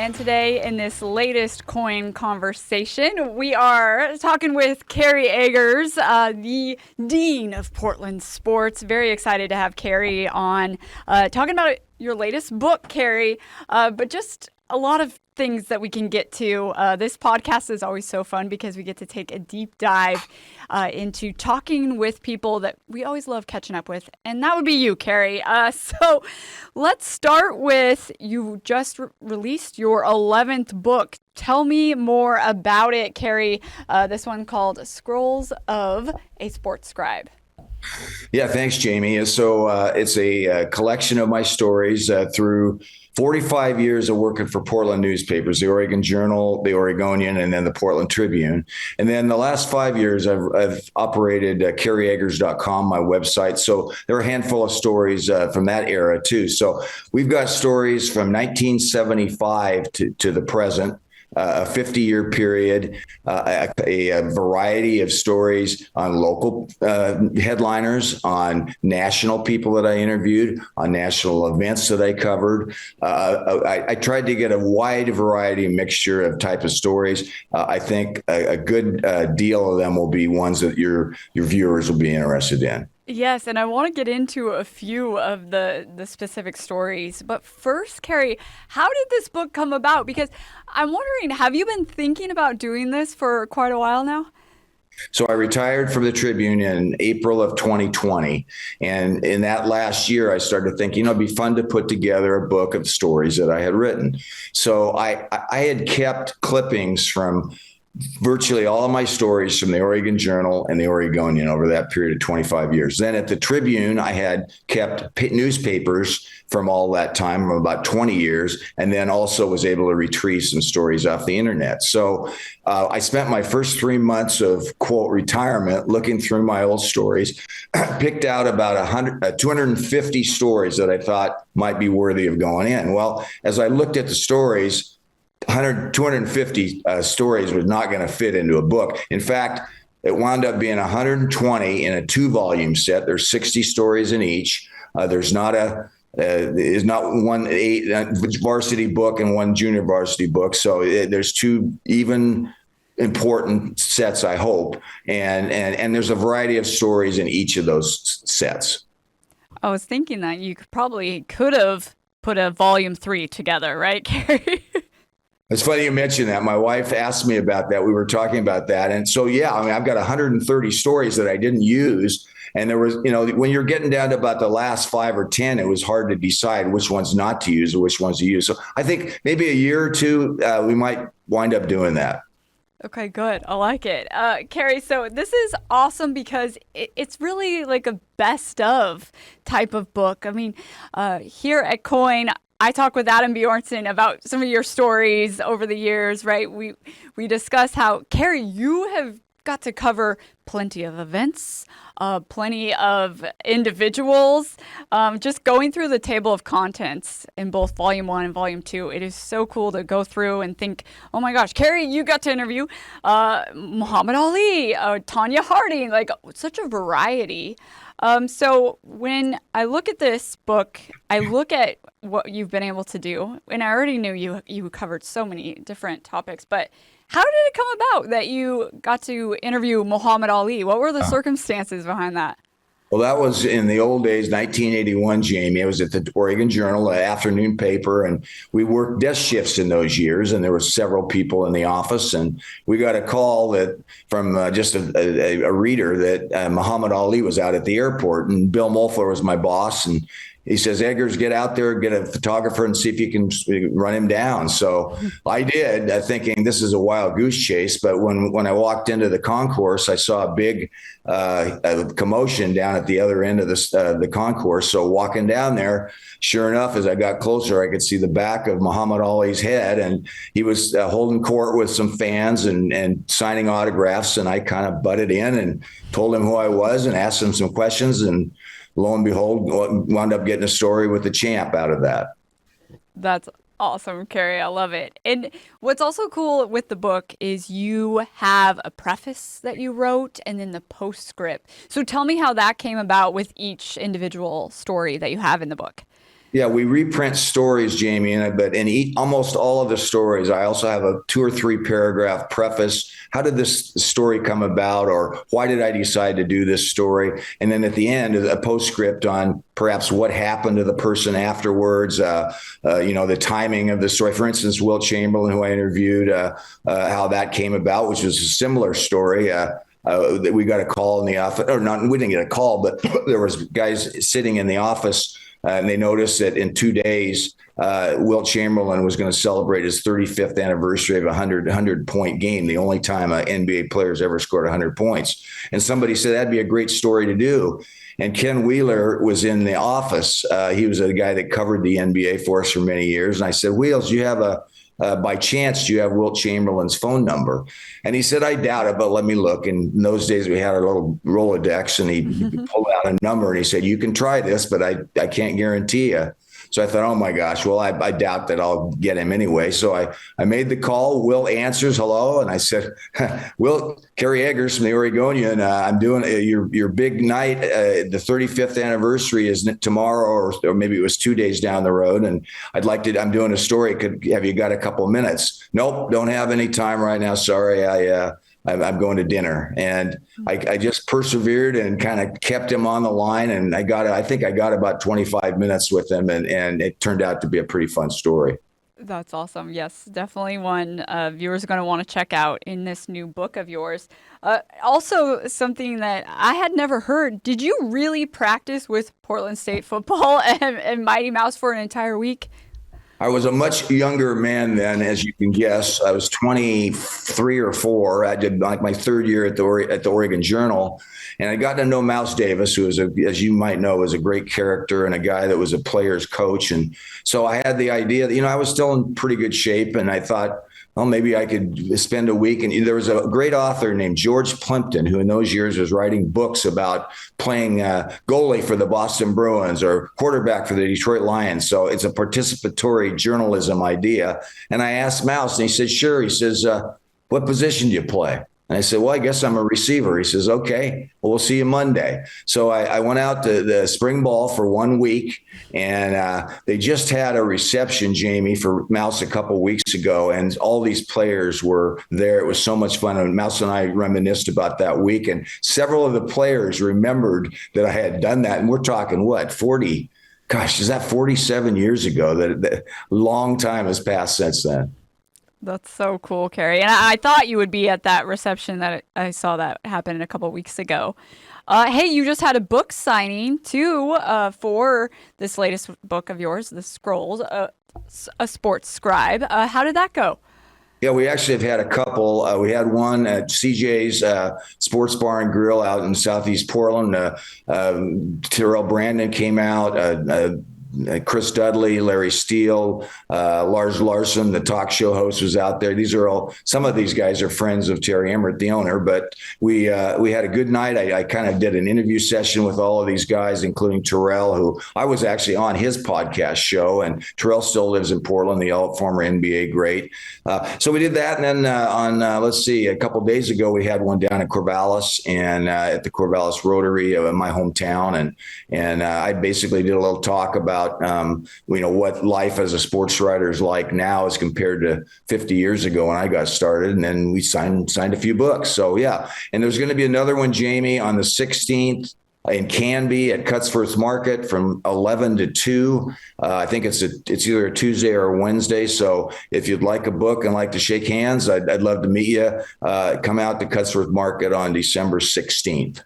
And today, in this latest KOIN conversation, we are talking with Kerry Eggers, the Dean of Portland Sports. Very excited to have Kerry on, talking about your latest book, Kerry, but just a lot of things that we can get to. This podcast is always so fun because we get to take a deep dive into talking with people that we always love catching up with. And that would be you, Kerry. So let's start with, you just released your 11th book. Tell me more about it, Kerry. This one called Scrolls of a Sports Scribe. Yeah, thanks, Jamie. So it's a collection of my stories through 45 years of working for Portland newspapers, the Oregon Journal, the Oregonian, and then the Portland Tribune. And then the last 5 years, I've operated KerryEggers.com, my website. So there are a handful of stories from that era, too. So we've got stories from 1975 to the present. A 50-year period, a variety of stories on local headliners, on national people that I interviewed, on national events that I covered. I tried to get a wide variety mixture of type of stories. I think a good deal of them will be ones that your viewers will be interested in. Yes, and I want to get into a few of the specific stories. But first, Kerry, how did this book come about? Because I'm wondering, have you been thinking about doing this for quite a while now? So I retired from the Tribune in April of 2020. And in that last year, I started thinking, it'd be fun to put together a book of stories that I had written. So I had kept clippings from virtually all of my stories from the Oregon Journal and the Oregonian over that period of 25 years. Then at the Tribune, I had kept newspapers from all that time, from about 20 years, and then also was able to retrieve some stories off the internet. So I spent my first 3 months of, quote, retirement looking through my old stories, picked out about 250 stories that I thought might be worthy of going in. Well, as I looked at the stories, 250 stories was not going to fit into a book. In fact, it wound up being 120 in a 2-volume set. There's 60 stories in each. There's not one varsity book and one junior varsity book. So there's two even important sets, I hope. And there's a variety of stories in each of those sets. I was thinking that you could have put a volume 3 together, right, Kerry? It's funny you mentioned that. My wife asked me about that. We were talking about that. And so, yeah, I mean, I've got 130 stories that I didn't use. And there was, when you're getting down to about the last 5 or 10, it was hard to decide which ones not to use or which ones to use. So I think maybe a year or two, we might wind up doing that. Okay, good. I like it. Kerry, so this is awesome because it's really like a best of type of book. I mean, here at KOIN, I talk with Adam Bjornson about some of your stories over the years, right? We discuss how, Kerry, you have got to cover plenty of events, plenty of individuals. Just going through the table of contents in both Volume 1 and Volume 2, it is so cool to go through and think, oh my gosh, Kerry, you got to interview Muhammad Ali, Tanya Harding, like such a variety. So when I look at this book, I look at what you've been able to do, and I already knew you covered so many different topics, but how did it come about that you got to interview Muhammad Ali? What were the circumstances behind that? Well, that was in the old days, 1981, Jamie. I was at the Oregon Journal, an afternoon paper, and we worked desk shifts in those years, and there were several people in the office, and we got a call from just a reader that Muhammad Ali was out at the airport, and Bill Moeffler was my boss, and he says, Eggers, get out there, get a photographer and see if you can run him down. So I did, thinking this is a wild goose chase. But when I walked into the concourse, I saw a big commotion down at the other end of the concourse. So walking down there, sure enough, as I got closer, I could see the back of Muhammad Ali's head. And he was holding court with some fans and signing autographs. And I kind of butted in and told him who I was and asked him some questions. And lo and behold, wound up getting a story with the champ out of that. That's awesome, Kerry. I love it. And what's also cool with the book is you have a preface that you wrote and then the postscript. So tell me how that came about with each individual story that you have in the book. Yeah, we reprint stories, Jamie, but almost all of the stories, I also have a 2 or 3 paragraph preface. How did this story come about, or why did I decide to do this story? And then at the end, a postscript on perhaps what happened to the person afterwards. The timing of the story. For instance, Wilt Chamberlain, who I interviewed, how that came about, which was a similar story. We got a call in the office, or not? We didn't get a call, but there was guys sitting in the office. And they noticed that in 2 days, Wilt Chamberlain was going to celebrate his 35th anniversary of a 100-point game, the only time an NBA player has ever scored 100 points. And somebody said that'd be a great story to do. And Ken Wheeler was in the office. He was a guy that covered the NBA for us for many years. And I said, Wheels, by chance, do you have Wilt Chamberlain's phone number? And he said, I doubt it, but let me look. And in those days, we had our little Rolodex, and he pulled out a number and he said, you can try this, but I can't guarantee you. So I thought, oh my gosh, well, I doubt that I'll get him anyway. So I made the call. Will answers, hello. And I said, Will, Kerry Eggers from the Oregonian, I'm doing your big night. The 35th anniversary is tomorrow, or maybe it was 2 days down the road. And I'm doing a story. Have you got a couple of minutes? Nope, don't have any time right now. Sorry, I'm going to dinner. And I just persevered and kind of kept him on the line. And I think I got about 25 minutes with him, and it turned out to be a pretty fun story. That's awesome. Yes, definitely one viewers are going to want to check out in this new book of yours. Also, something that I had never heard. Did you really practice with Portland State football and Mighty Mouse for an entire week? I was a much younger man then, as you can guess. I was 23 or 4. I did like my 3rd year at the Oregon Journal, and I got to know Mouse Davis, who as you might know, was a great character and a guy that was a player's coach. And so I had the idea that, I was still in pretty good shape, and I thought, well, maybe I could spend a week. And there was a great author named George Plimpton, who in those years was writing books about playing goalie for the Boston Bruins or quarterback for the Detroit Lions. So it's a participatory journalism idea. And I asked Mouse, and he said, sure. He says, what position do you play? And I said, well, I guess I'm a receiver. He says, okay, well, we'll see you Monday. So I went out to the spring ball for 1 week, and they just had a reception, Jamie, for Mouse a couple of weeks ago, and all these players were there. It was so much fun. And Mouse and I reminisced about that week, and several of the players remembered that I had done that. And we're talking, 40? Gosh, is that 47 years ago? That long time has passed since then. That's so cool, Kerry. And I thought you would be at that reception that I saw that happen a couple of weeks ago. Hey, you just had a book signing too for this latest book of yours, The Scrolls, a sports scribe. How did that go? Yeah, we actually have had a couple. We had one at CJ's Sports Bar and Grill out in Southeast Portland. Terrell Brandon came out. Chris Dudley, Larry Steele, Lars Larson, the talk show host, was out there. Some of these guys are friends of Terry Emmert, the owner, but we had a good night. I kind of did an interview session with all of these guys, including Terrell, who I was actually on his podcast show, and Terrell still lives in Portland, the former NBA great. So we did that. And then let's see, a couple of days ago, we had one down in Corvallis and at the Corvallis Rotary in my hometown. And I basically did a little talk about what life as a sports writer is like now as compared to 50 years ago when I got started. And then we signed a few books. So, yeah. And there's going to be another one, Jamie, on the 16th in Canby at Cutsforth Market from 11 to 2. I think it's either a Tuesday or a Wednesday. So if you'd like a book and like to shake hands, I'd love to meet you. Come out to Cutsforth Market on December 16th.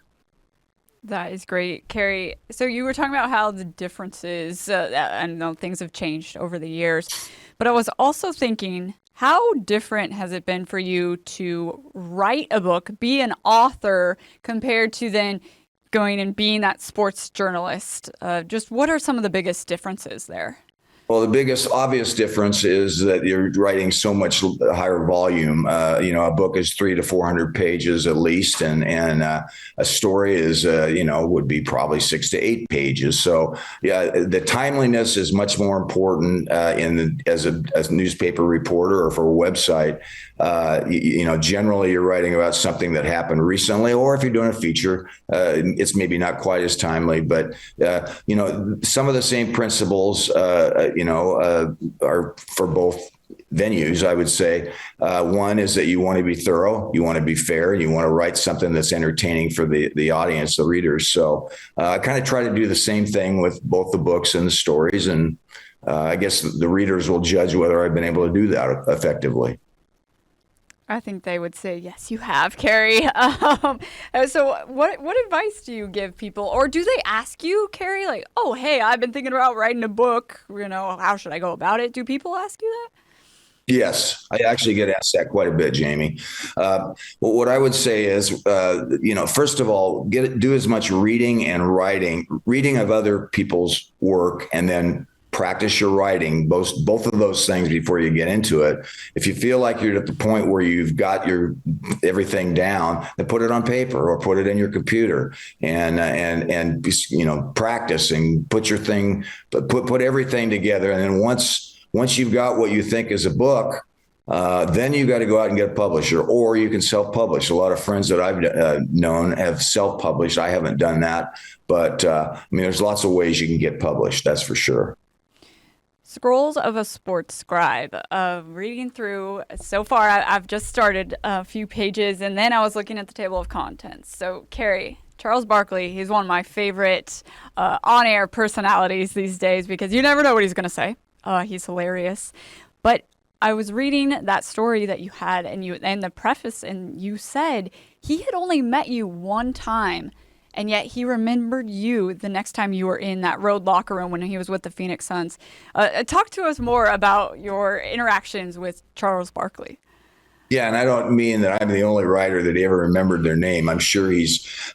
That is great, Kerry. So you were talking about how the differences, I know things have changed over the years, but I was also thinking, how different has it been for you to write a book, be an author, compared to then going and being that sports journalist? Just what are some of the biggest differences there? Well, the biggest obvious difference is that you're writing so much higher volume. A book is 300 to 400 pages at least, and a story is would be probably 6 to 8 pages. So yeah, the timeliness is much more important as a newspaper reporter or for a website. Generally you're writing about something that happened recently, or if you're doing a feature, it's maybe not quite as timely, but some of the same principles. Are for both venues, I would say. One is that you want to be thorough, you want to be fair, and you want to write something that's entertaining for the audience, the readers. So I kind of try to do the same thing with both the books and the stories. And I guess the readers will judge whether I've been able to do that effectively. I think they would say, yes, you have, Kerry. So what advice do you give people? Or do they ask you, Kerry, like, oh, hey, I've been thinking about writing a book. How should I go about it? Do people ask you that? Yes, I actually get asked that quite a bit, Jamie. Well, what I would say is, first of all, do as much reading and reading of other people's work, and then practice your writing, both of those things before you get into it. If you feel like you're at the point where you've got your everything down, then put it on paper or put it in your computer, and practice and put everything together. And then once you've got what you think is a book, then you got to go out and get a publisher, or you can self-publish. A lot of friends that I've known have self-published. I haven't done that, but there's lots of ways you can get published. That's for sure. Scrolls of a Sports Scribe. Reading through so far, I've just started a few pages, and then I was looking at the table of contents. So, Kerry, Charles Barkley, he's one of my favorite on-air personalities these days because you never know what he's going to say. He's hilarious. But I was reading that story that you had, and the preface, and you said he had only met you one time, and yet he remembered you the next time you were in that road locker room when he was with the Phoenix Suns. Talk to us more about your interactions with Charles Barkley. Yeah, and I don't mean that I'm the only writer that ever remembered their name. I'm sure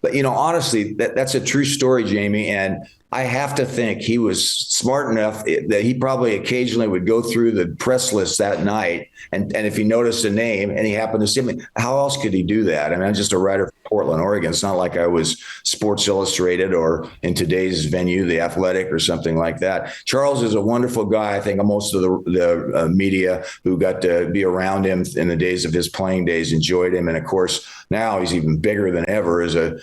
but honestly, that's a true story, Jamie. And I have to think he was smart enough that he probably occasionally would go through the press list that night. And if he noticed a name and he happened to see me, how else could he do that? I mean, I'm just a writer from Portland, Oregon. It's not like I was Sports Illustrated or in today's venue, The Athletic or something like that. Charles is a wonderful guy. I think most of the media who got to be around him in the days of his playing days enjoyed him. And of course, now he's even bigger than ever as a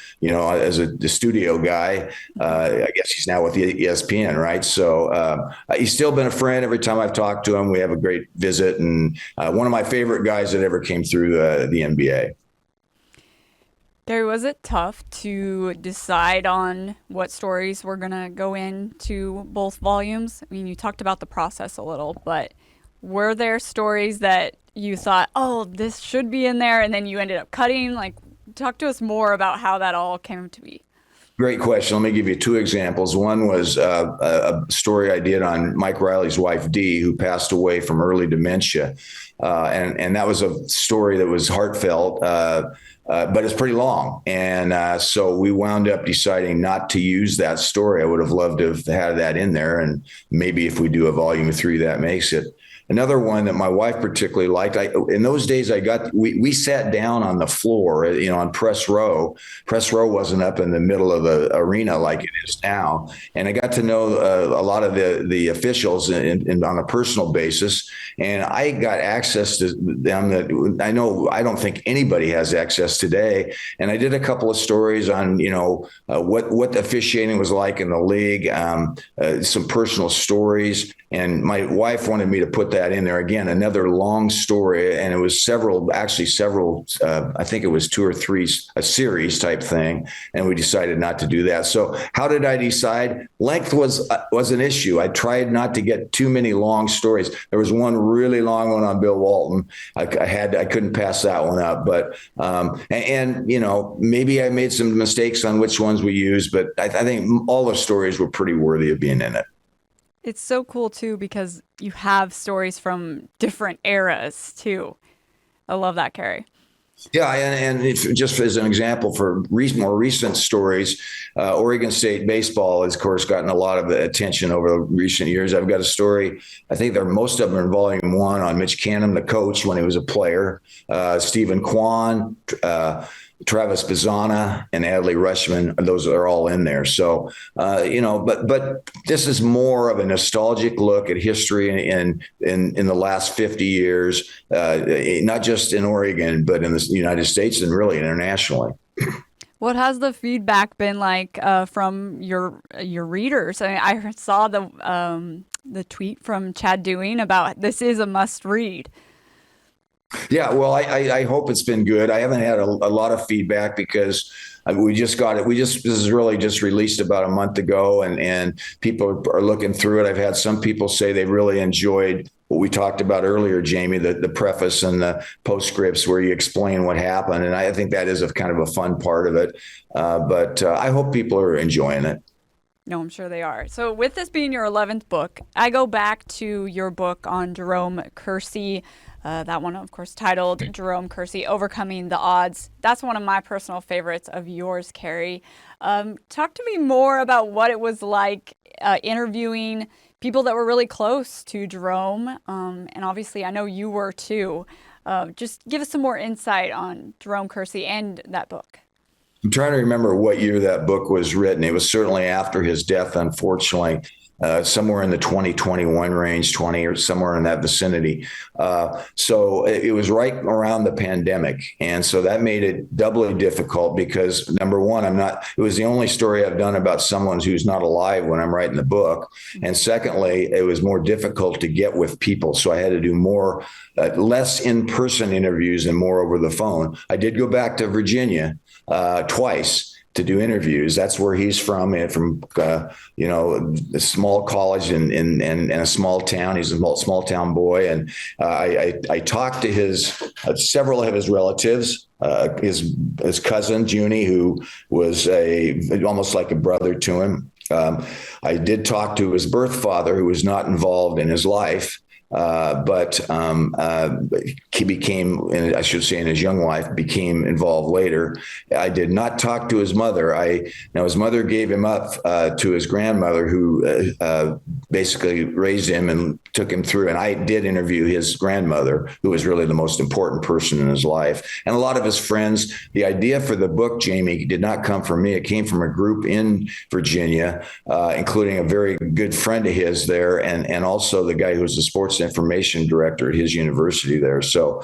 studio guy. I guess he's now with ESPN, right? So he's still been a friend. Every time I've talked to him, we have a great visit, and one of my favorite guys that ever came through the NBA. Gary, was it tough to decide on what stories were going to go into both volumes? I mean, you talked about the process a little, but were there stories that you thought, oh, this should be in there, and then you ended up cutting? Like, talk to us more about how that all came to be. Great question. Let me give you two examples. One was a story I did on Mike Riley's wife, Dee, who passed away from early dementia. And that was a story that was heartfelt, but it's pretty long. And so we wound up deciding not to use that story. I would have loved to have had that in there. And maybe if we do a volume 3, that makes it. Another one that my wife particularly liked. In those days, we sat down on the floor, on press row. Press row wasn't up in the middle of the arena like it is now, and I got to know a lot of the officials on a personal basis, and I got access to them that I don't think anybody has access today. And I did a couple of stories on what the officiating was like in the league, some personal stories. And my wife wanted me to put that in there again, another long story. And it was several, I think it was 2 or 3, a series type thing. And we decided not to do that. So how did I decide? Length was an issue. I tried not to get too many long stories. There was one really long one on Bill Walton. I couldn't pass that one up, but, maybe I made some mistakes on which ones we used, but I think all the stories were pretty worthy of being in it. It's so cool, too, because you have stories from different eras, too. I love that, Kerry. Yeah, and if, just as an example for more recent stories, Oregon State baseball has, of course, gotten a lot of attention over recent years. I've got a story. I think most of them are in volume one on Mitch Canham, the coach when he was a player, Stephen Kwan, Travis Bazana, and Adley Rushman. Those are all in there. So, but this is more of a nostalgic look at history in the last 50 years, not just in Oregon, but in the United States and really internationally. What has the feedback been like from your readers? I mean, I saw the tweet from Chad Dewing about this is a must read. Yeah, well, I hope it's been good. I haven't had a lot of feedback because we just got it. This is really just released about a month ago, and people are looking through it. I've had some people say they really enjoyed what we talked about earlier, Jamie, the preface and the postscripts where you explain what happened. And I think that is a kind of a fun part of it. But I hope people are enjoying it. No, I'm sure they are. So, with this being your 11th book, I go back to your book on Jerome Kersey. That one, of course, titled Jerome Kersey, Overcoming the Odds. That's one of my personal favorites of yours, Kerry. Talk to me more about what it was like interviewing people that were really close to Jerome. And obviously, I know you were too. Just give us some more insight on Jerome Kersey and that book. I'm trying to remember what year that book was written. It was certainly after his death, unfortunately, somewhere in the 2021 range, 20 or somewhere in that vicinity. So it was right around the pandemic. And so that made it doubly difficult because, number one, it was the only story I've done about someone who's not alive when I'm writing the book. And secondly, it was more difficult to get with people. So I had to do less in-person interviews and more over the phone. I did go back to Virginia twice to do interviews. That's where he's from a small college in a small town. He's a small town boy. And I talked to several of his relatives, his cousin, Junie, who was almost like a brother to him. I did talk to his birth father, who was not involved in his life. But he became, I should say in his young life, became involved later. I did not talk to his mother. His mother gave him up to his grandmother, who basically raised him and took him through. And I did interview his grandmother, who was really the most important person in his life. And a lot of his friends. The idea for the book, Jamie, did not come from me. It came from a group in Virginia, including a very good friend of his there, and also the guy who was the sports information director at his university there. So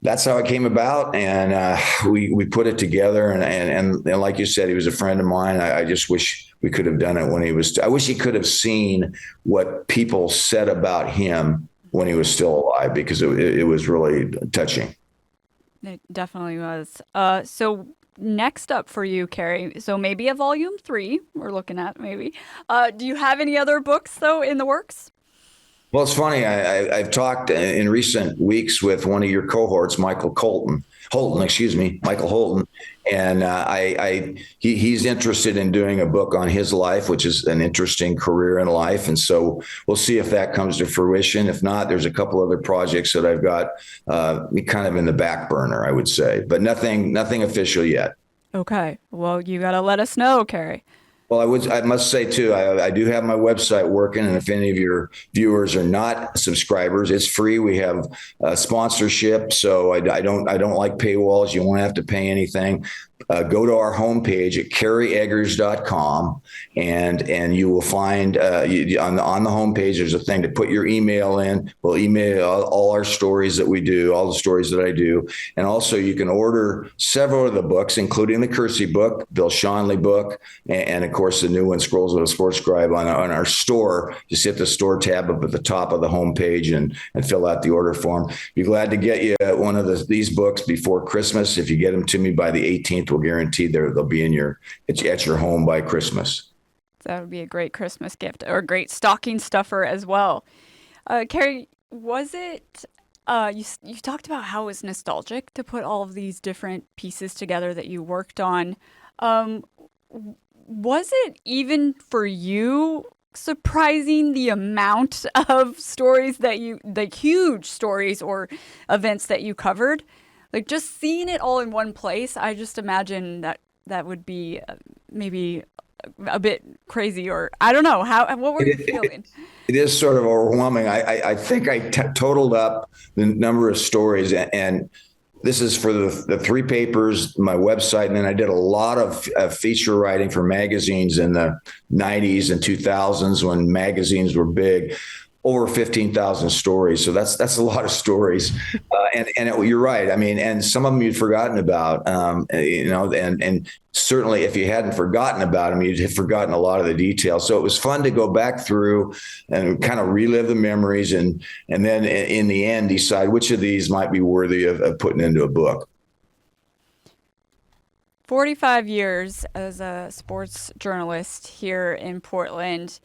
that's how it came about, and we put it together. And like you said, he was a friend of mine. I just wish we could have done it when he was. I wish he could have seen what people said about him when he was still alive, because it was really touching. It definitely was. So next up for you, Kerry. So maybe a volume 3 we're looking at, maybe. Do you have any other books though in the works? Well, it's funny. I've talked in recent weeks with one of your cohorts, Michael Holton, and he's interested in doing a book on his life, which is an interesting career in life. And so we'll see if that comes to fruition. If not, there's a couple other projects that I've got kind of in the back burner, I would say, but nothing official yet. Okay. Well, you got to let us know, Kerry. Well, I must say too, I do have my website working, and if any of your viewers are not subscribers, it's free. We have sponsorship, so I don't like paywalls. You won't have to pay anything. Go to our homepage at kerryeggers.com, and you will find on the homepage there's a thing to put your email in. We'll email all our stories that we do, all the stories that I do, and also you can order several of the books, including the Kersey book, Bill Schonely book, and of course the new one, Scrolls of a Sports Scribe, on our store. Just hit the store tab up at the top of the homepage and fill out the order form. Be glad to get you one of these books before Christmas. If you get them to me by the 18th, we'll guarantee they'll be at your home by Christmas. That would be a great Christmas gift, or a great stocking stuffer as well. Kerry, was it? You talked about how it was nostalgic to put all of these different pieces together that you worked on. Was it even for you surprising the amount of stories that like huge stories or events that you covered? like just seeing it all in one place, I just imagine that that would be maybe a bit crazy, or I don't know. What were you feeling? It is sort of overwhelming. I think I totaled up the number of stories, and this is for the three papers, my website, and then I did a lot of feature writing for magazines in the 90s and 2000s when magazines were big. Over 15,000 stories. So that's a lot of stories. You're right. I mean, and some of them you'd forgotten about, and certainly if you hadn't forgotten about them, you'd have forgotten a lot of the details. So it was fun to go back through and kind of relive the memories and then in the end decide which of these might be worthy of putting into a book. 45 years as a sports journalist here in Portland.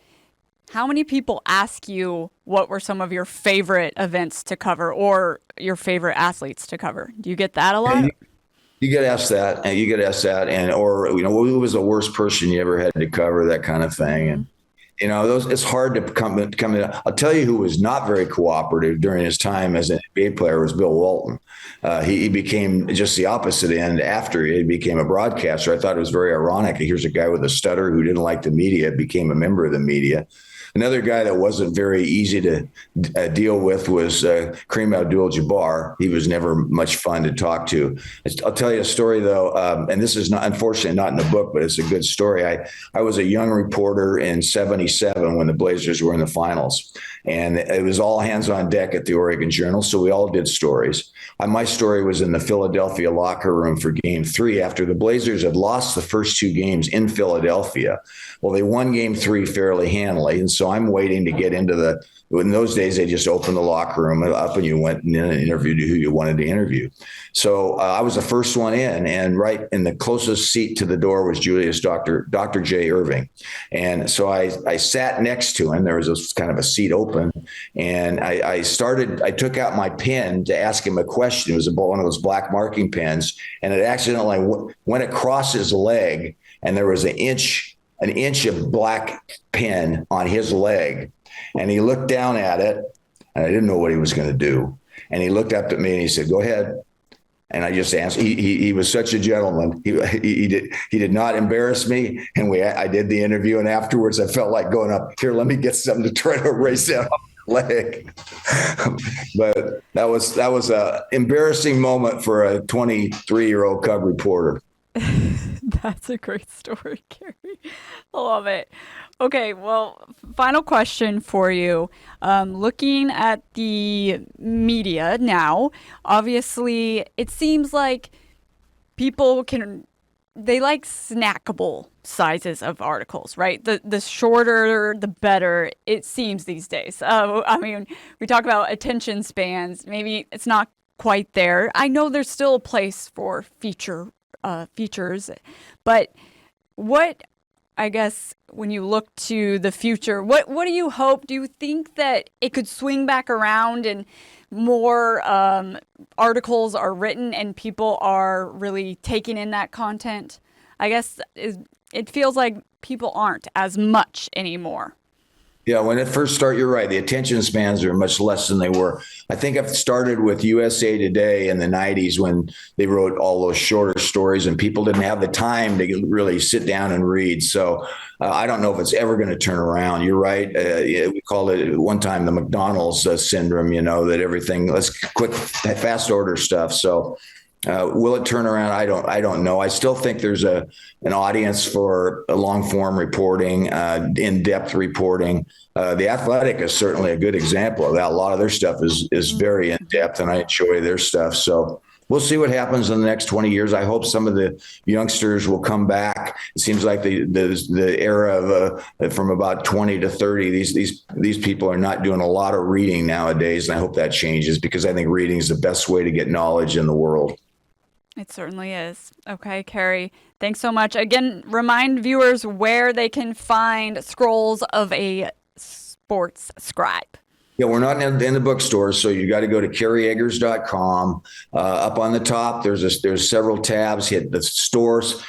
How many people ask you what were some of your favorite events to cover or your favorite athletes to cover? Do you get that a lot? You get asked that, and or who was the worst person you ever had to cover, that kind of thing. And it's hard to come in. I'll tell you who was not very cooperative during his time as an NBA player was Bill Walton. He became just the opposite end after he became a broadcaster. I thought it was very ironic. Here's a guy with a stutter who didn't like the media, became a member of the media. Another guy that wasn't very easy to deal with was Kareem Abdul-Jabbar. He was never much fun to talk to. I'll tell you a story, though, and this is not, unfortunately, not in the book, but it's a good story. I was a young reporter in '77 when the Blazers were in the finals, and it was all hands on deck at the Oregon Journal, so we all did stories. My story was in the Philadelphia locker room for Game 3 after the Blazers had lost the first two games in Philadelphia. Well, they won Game 3 fairly handily, and so I'm waiting to get into in those days, they just opened the locker room up and you went and interviewed who you wanted to interview. So I was the first one in, and right in the closest seat to the door was Dr. J. Irving. And so I sat next to him. There was a kind of a seat open, and I took out my pen to ask him a question. It was one of those black marking pens, and it accidentally went across his leg, and there was an inch of black pen on his leg. And he looked down at it, and I didn't know what he was going to do. And he looked up at me and he said, "Go ahead." And I just answered. He was such a gentleman. He did not embarrass me. And I did the interview. And afterwards, I felt like going up here. Let me get something to try to erase that off my leg. But that was a embarrassing moment for a 23-year-old Cub reporter. That's a great story, Kerry. I love it. Okay, well, final question for you. Looking at the media now, obviously, it seems like people they like snackable sizes of articles, right? The shorter, the better, it seems these days. I mean, we talk about attention spans. Maybe it's not quite there. I know there's still a place for features, but what, I guess, when you look to the future, what do you hope? Do you think that it could swing back around and more articles are written and people are really taking in that content? I guess it feels like people aren't as much anymore. Yeah, when it first started, you're right. The attention spans are much less than they were. I think I've started with USA Today in the 90s when they wrote all those shorter stories and people didn't have the time to really sit down and read. So I don't know if it's ever going to turn around. You're right. We called it at one time the McDonald's syndrome, that everything, let's quick, fast order stuff. So will it turn around? I don't know. I still think there's an audience for a long form reporting, in-depth reporting. The Athletic is certainly a good example of that. A lot of their stuff is very in-depth, and I enjoy their stuff. So we'll see what happens in the next 20 years. I hope some of the youngsters will come back. It seems like the era of from about 20 to 30, these people are not doing a lot of reading nowadays, and I hope that changes because I think reading is the best way to get knowledge in the world. It certainly is. Okay, Kerry, thanks so much. Again, remind viewers where they can find Scrolls of a Sports Scribe. Yeah, we're not in the bookstores, so you got to go to kerryeggers.com. Up on the top, there's several tabs. Hit the stores.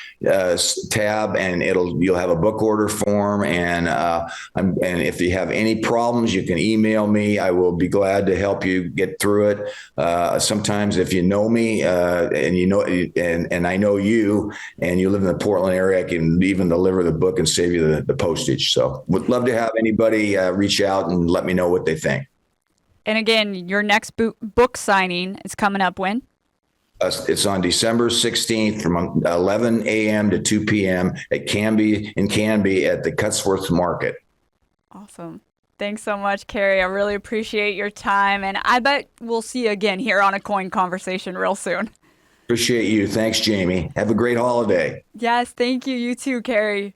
tab, and you'll have a book order form. And and if you have any problems, you can email me. I will be glad to help you get through it. Sometimes if you know me and I know you, and you live in the Portland area, I can even deliver the book and save you the postage. So would love to have anybody reach out and let me know what they think. And again, your next book signing is coming up when? It's on December 16th from 11 a.m. to 2 p.m. at Canby at the Cutsworth Market. Awesome. Thanks so much, Kerry. I really appreciate your time, and I bet we'll see you again here on a KOIN Conversation real soon. Appreciate you. Thanks, Jamie. Have a great holiday. Yes, thank you. You too, Kerry.